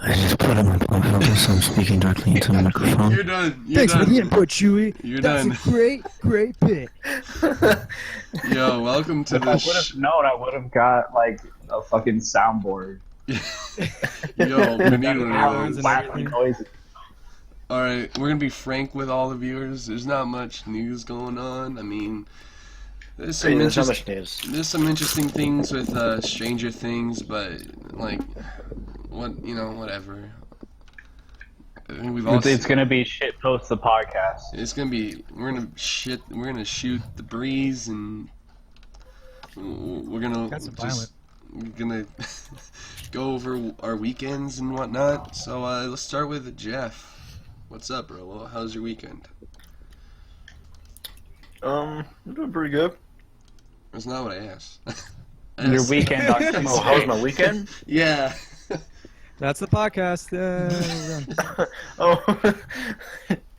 I just put on my blowhole so I'm speaking directly into the microphone. You're done. You're Thanks done. for the input, Chewy. You're That's done. a great bit. Yo, welcome to If I the would have known, I would have got like a fucking soundboard. Yo, we need one Sounds of those. and Wacky everything. noises. Alright, we're gonna be frank with all the viewers. There's not much news going on. I mean, there's some, There's not interest- much news. there's some interesting things with Stranger Things, but like, whatever. I think we've all. It's gonna be shit post the podcast. It's gonna be. We're gonna shoot the breeze, and we're gonna That's some just. We're gonna go over our weekends and whatnot. So let's start with Jeff. What's up, bro? Well, how's your weekend? I'm doing pretty good. That's not what I asked. Your weekend, Dr. Oh, how was my weekend? Yeah. That's the podcast. Oh.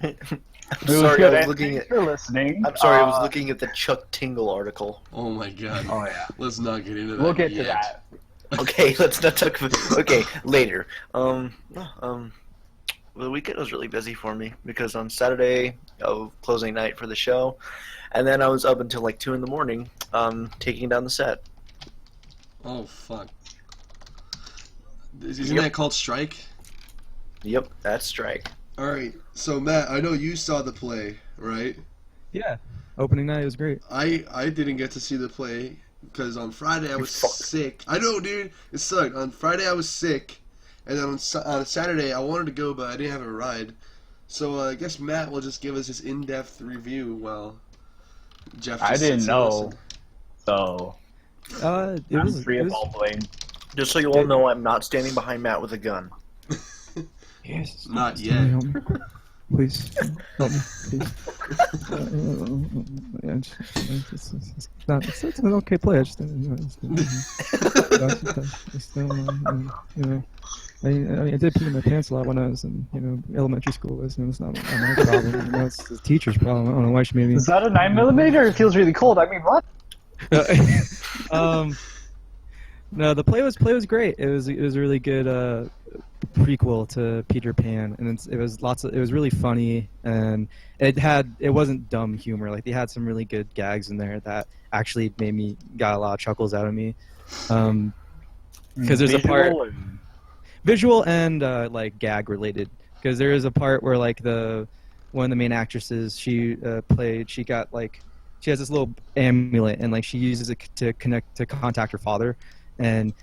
I'm sorry, I was looking at. You're listening. I'm sorry, I was looking at the Chuck Tingle article. Oh my god. Oh yeah. Let's not get into that. We'll get to yet. that. Okay, let's not talk. Okay, later. The weekend was really busy for me because on Saturday, closing night for the show, and then I was up until like 2 in the morning, taking down the set. Oh fuck. Isn't that called Strike? Yep, that's strike. All right. So Matt, I know you saw the play, right? Yeah, opening night was great. I didn't get to see the play because on Friday I was fuck. sick. I know, dude. It sucked. On Friday I was sick, and then on Saturday I wanted to go, but I didn't have a ride. So I guess Matt will just give us his in-depth review while Jeff. Just I didn't sits and know, listens. so It I'm was free it of was, all blame. Just so you all know, I'm not standing behind Matt with a gun. Yes. Not Can yet. you help me? Please help me, please. It's an okay play. I just, I I did pee in my pants a lot when I was in, elementary school. It's not my problem. It's the teacher's problem. I don't know why she made me. Is that a 9mm? It feels really cold. I mean, what? No, the play was great. It was a really good prequel to Peter Pan, and it was really funny, and it wasn't dumb humor. Like, they had some really good gags in there that actually got a lot of chuckles out of me. Because there's a part visual and like gag related. Because there is a part where like one of the main actresses she has this little amulet, and like she uses it to contact her father, and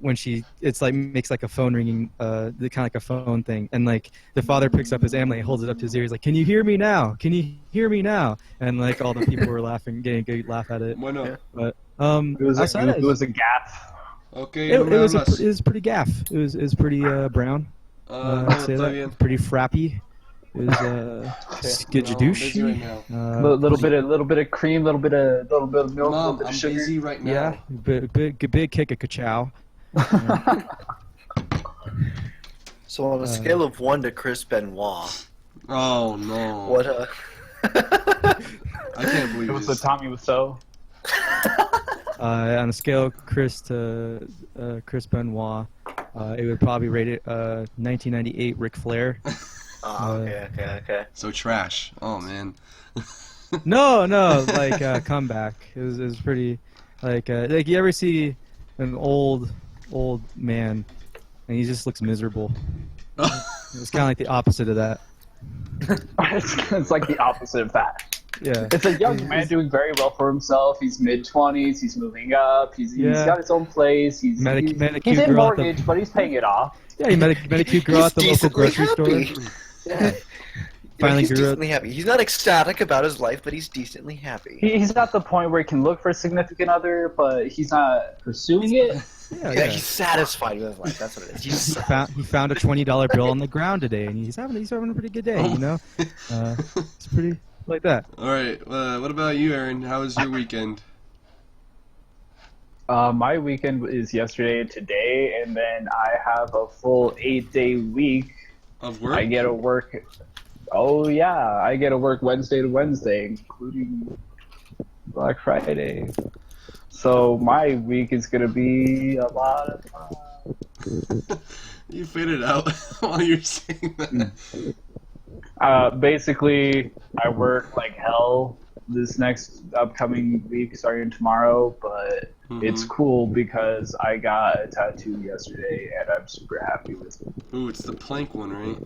when it's like makes like a phone ringing, kind of like a phone thing, and like the father picks up his amulet and holds it up to his ear. He's like, "Can you hear me now? Can you hear me now?" And like all the people were laughing, getting a good laugh at it. Why not? Yeah. But It was a gaff. Okay. it was pretty gaff. It was pretty brown. I'd say no, that. Pretty frappy. It was skidjadoosh. Right now. Little bit of cream, little bit of milk, little Mom, bit I'm of sugar. busy right now. Yeah, big kick of kachow. So on a scale of 1 to Chris Benoit, Oh no. what I can't believe It was this. the Tommy Wiseau. On a scale of Chris to Chris Benoit, it would probably rate it 1998 Ric Flair. okay. So trash. Oh man. No, like comeback. It was pretty like you ever see an old man and he just looks miserable. It's kind of like the opposite of that. It's like the opposite of that. Yeah. It's a young man doing very well for himself. He's mid-20s. He's moving up. He's got his own place. He's Met a he's cute in girl at the- mortgage, but he's paying it off. Yeah, he met a cute girl at the local grocery happy. store. Yeah. Finally He's grew up. decently happy. He's not ecstatic about his life, but he's decently happy. He's not the point where he can look for a significant other, but he's not pursuing it. Yeah, he's satisfied with his life. That's what it is. He found a $20 bill on the ground today, and he's having a pretty good day. It's pretty like that. All right. What about you, Aaron? How was your weekend? My weekend is yesterday and today, and then I have a full 8-day week. Of work? I get to work. Oh yeah, I get to work Wednesday to Wednesday, including Black Friday. So my week is gonna be a lot of fun. You faded out while you're saying that. Basically, I work like hell this next upcoming week, starting tomorrow, but it's cool because I got a tattoo yesterday, and I'm super happy with it. Ooh, it's the plank one, right?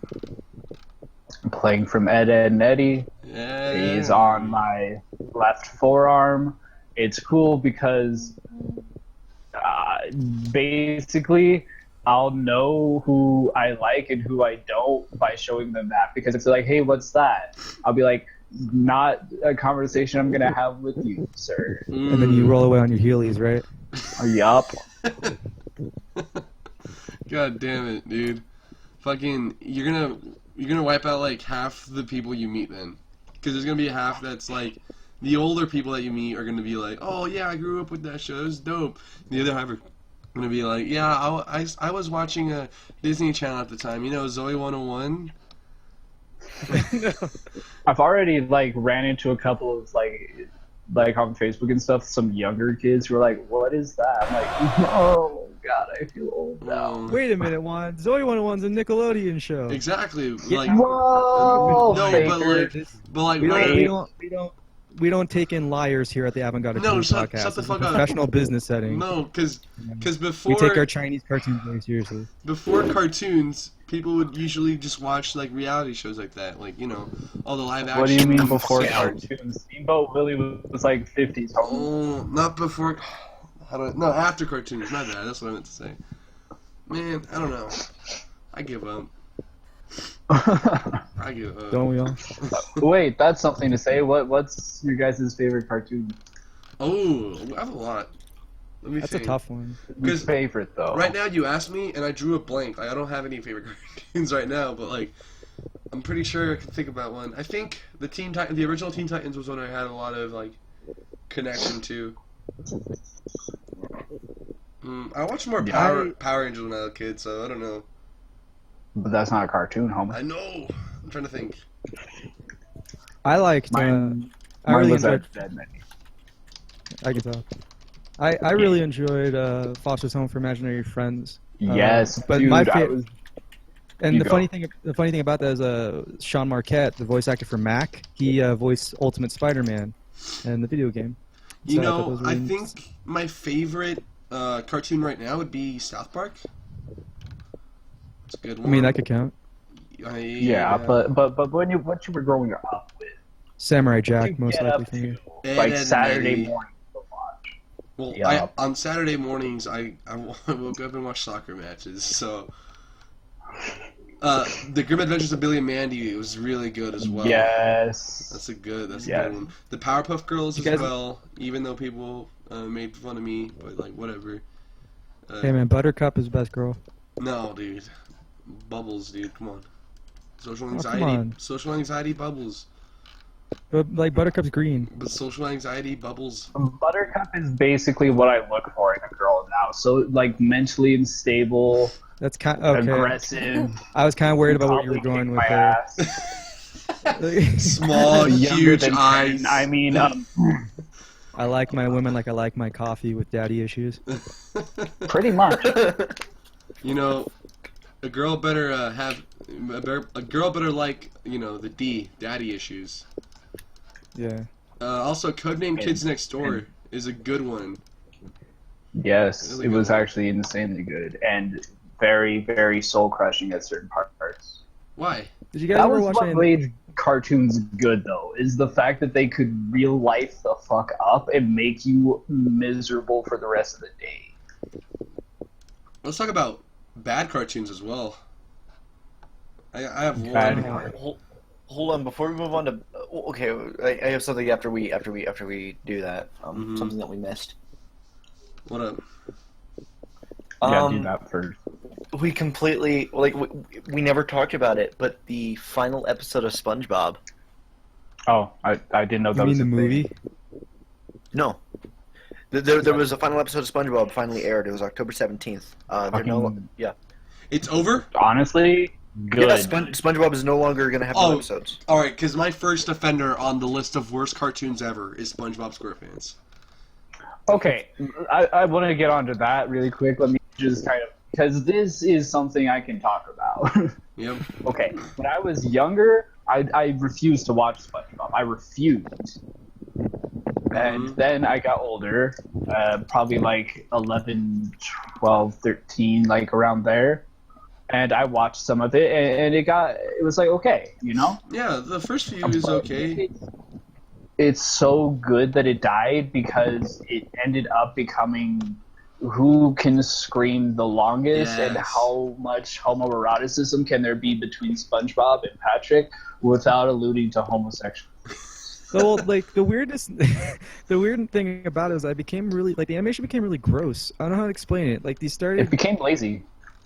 I'm playing from Ed, Ed, and Eddie. Yeah. He's on my left forearm. It's cool because basically I'll know who I like and who I don't by showing them that, because it's like, hey, what's that? I'll be like, not a conversation I'm gonna have with you, sir. And then you roll away on your heelys, right? Yup. God damn it, dude. Fucking, you're gonna wipe out like half the people you meet then, because there's gonna be half that's like the older people that you meet are gonna be like, oh yeah, I grew up with that show, it's dope. The other half are gonna be like, yeah, I was watching a Disney Channel at the time, you know, Zoe 101. I've already like ran into a couple of like on Facebook and stuff, some younger kids who are like, what is that? I'm like, oh god, I feel old now. Wait a minute, Juan. Zoe 101's a Nickelodeon show. Exactly. Yeah. Like, Whoa, no, faker. but like, We don't take in liars here at the Avant Garde No, podcast. shut the It's fuck a up. professional business setting. no, because before We take our Chinese cartoons very seriously. before cartoons, people would usually just watch like reality shows like that, like, you know, all the live action. What do you mean stuff. before cartoons? Steamboat Willie was like 50s. Oh, not before. No, after cartoons. My bad. That's what I meant to say. Man, I don't know. I give up. I give up. Don't we all? Wait, that's something to say. What's your guys' favorite cartoon? Oh, I have a lot. Let me That's think. a tough one. Your favorite though. Right now, you asked me, and I drew a blank. Like, I don't have any favorite cartoons right now, but like, I'm pretty sure I can think about one. I think the original Teen Titans was one I had a lot of like connection to. I watched more Power Rangers when I was a kid, so I don't know. But that's not a cartoon, homie. I know. I'm trying to think. I liked. Mine I really was enjoyed. Dead Man. I can tell. I really enjoyed Foster's Home for Imaginary Friends. Yes, but dude, my I favorite. was. And You the go. funny thing about that is Sean Marquette, the voice actor for Mac, he voiced Ultimate Spider-Man in the video game. You So thought that know, was I really think my favorite cartoon right now would be South Park. It's a good one. I mean, that could count. Yeah, but what you were growing up with, Samurai you Jack, most get likely up for me. to, like Ed, Ed, Saturday and Eddie. morning to watch. Well, Yup. on Saturday mornings, I woke up and watched soccer matches. So, The Grim Adventures of Billy and Mandy was really good as well. Yes. That's a good Yes. one. The Powerpuff Girls You as guys- well, even though people made fun of me, but like whatever. Hey man, Buttercup is the best girl. No, dude. Bubbles, dude. Come on. Social come anxiety. on. Social anxiety bubbles. But like Buttercup's green. But social anxiety bubbles. Buttercup is basically what I look for in a girl now. So like mentally unstable, That's kind okay. aggressive. I was kind of worried about what you were probably going kick with my there. ass. Small, Younger huge than 10. eyes. I mean, I like my women like I like my coffee with daddy issues. pretty much. You know, a girl better a girl better like, you know, the daddy issues. Yeah. Also, Codename Kids Next Door is a good one. Yes, Really it was good one. actually insanely good and very, very soul crushing at certain parts. Why? Did you guys That ever was watch what any? made cartoons good, though, is the fact that they could real life the fuck up and make you miserable for the rest of the day. Let's talk about bad cartoons as well. I have Bad one. Hold on, before we move on to okay, I have something after we do that. Something that we missed. What up? Yeah, do that first. We completely we never talked about it, but the final episode of SpongeBob. Oh, I didn't know that You mean was the a thing. movie? No, there was a final episode of SpongeBob finally aired. It was October 17th. They're yeah. It's over? Honestly, good. Yeah, SpongeBob is no longer going to have Oh. no episodes. Alright, because my first offender on the list of worst cartoons ever is SpongeBob SquarePants. Okay, I want to get onto that really quick. Let me just kind of because this is something I can talk about. Yep. Okay, when I was younger, I refused to watch SpongeBob. I refused. And then I got older, probably like 11, 12, 13, like around there. And I watched some of it, and it was like, okay, you know? Yeah, the first few is okay. It's so good that it died because it ended up becoming who can scream the longest and Yes. how much homoeroticism can there be between SpongeBob and Patrick without alluding to homosexual. Well, like the weirdest, the weird thing about it is I became really like the animation became really gross. I don't know how to explain it. Like these It started, became lazy.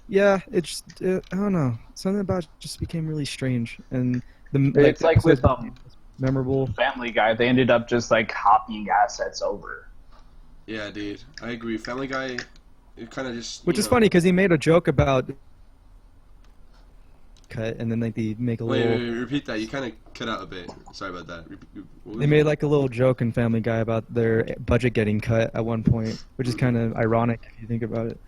yeah, it's I don't know, something about it just became really strange, and It's the like with episodes memorable. Family Guy, they ended up just like copying assets over. Yeah, dude, I agree. Family Guy, it kind of just. Which is funny because he made a joke about cut, and then like they make a Wait, little. repeat that. You kind of cut out a bit. Sorry about that. What was They it? made like a little joke in Family Guy about their budget getting cut at one point, which is kind of ironic if you think about it.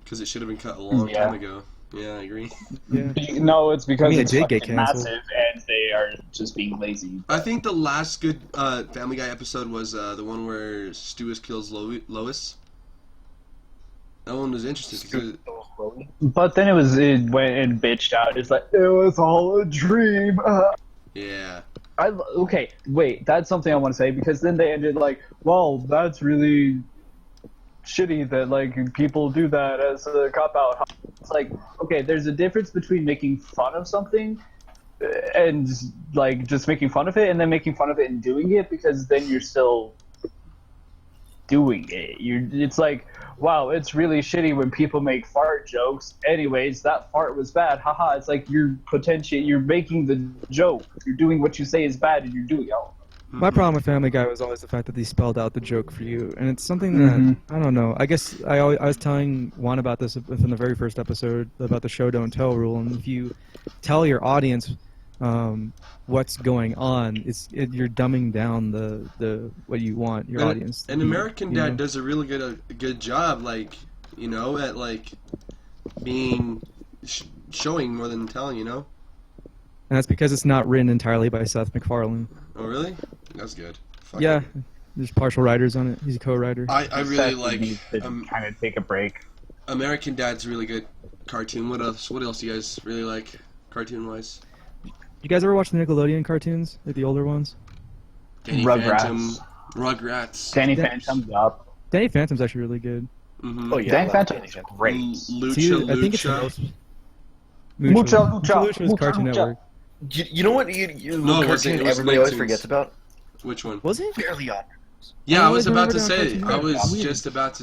Because it should have been cut a long Yeah. time ago. Yeah, I agree. Yeah. No, it's because I mean, it it's did get fucking canceled. massive and they are just being lazy. I think the last good Family Guy episode was the one where Stewie kills Lois. That one was interesting because But then it went and bitched out. It's like, it was all a dream. yeah, Okay, wait, that's something I want to say because then they ended like, well, that's really shitty that like people do that as a cop out. It's like, okay, there's a difference between making fun of something and like just making fun of it and then making fun of it and doing it, because then you're still doing it. It's like, wow, it's really shitty when people make fart jokes. Anyways, that fart was bad. Haha. It's like you're making the joke. You're doing what you say is bad and you're doing it. My problem with Family Guy was always the fact that they spelled out the joke for you, and it's something that I don't know. I guess I was telling Juan about this in the very first episode about the show don't tell rule, and if you tell your audience what's going on, you're dumbing down the what you want your audience. to And be, American you Dad know? does a really good job, like at like being showing more than telling. And that's because it's not written entirely by Seth MacFarlane. Oh really? That's good. Fuck Yeah, it. there's partial writers on it. He's a co-writer. I really like kind of take a break. American Dad's a really good cartoon. What else? What else do you guys really like, cartoon wise? You guys ever watch the Nickelodeon cartoons, like the older ones? Danny Rugrats. Phantom, Rugrats. Danny Yeah. Phantom's up. Danny Phantom's actually really good. Mm-hmm. Oh yeah, Danny I love Phantom Danny is Phantom. great. Lucha, I think it's the Lucha. most. Mucha Lucha. Lucha was Mucha Cartoon Lucha. Network. You know what? You No, it wasn't. cartoon It was everybody always Nicktoons. forgets about? Which one? Was it? Fairly Odd. Yeah, I I was always about to remembered it on say. Cartoon I was Network. just about to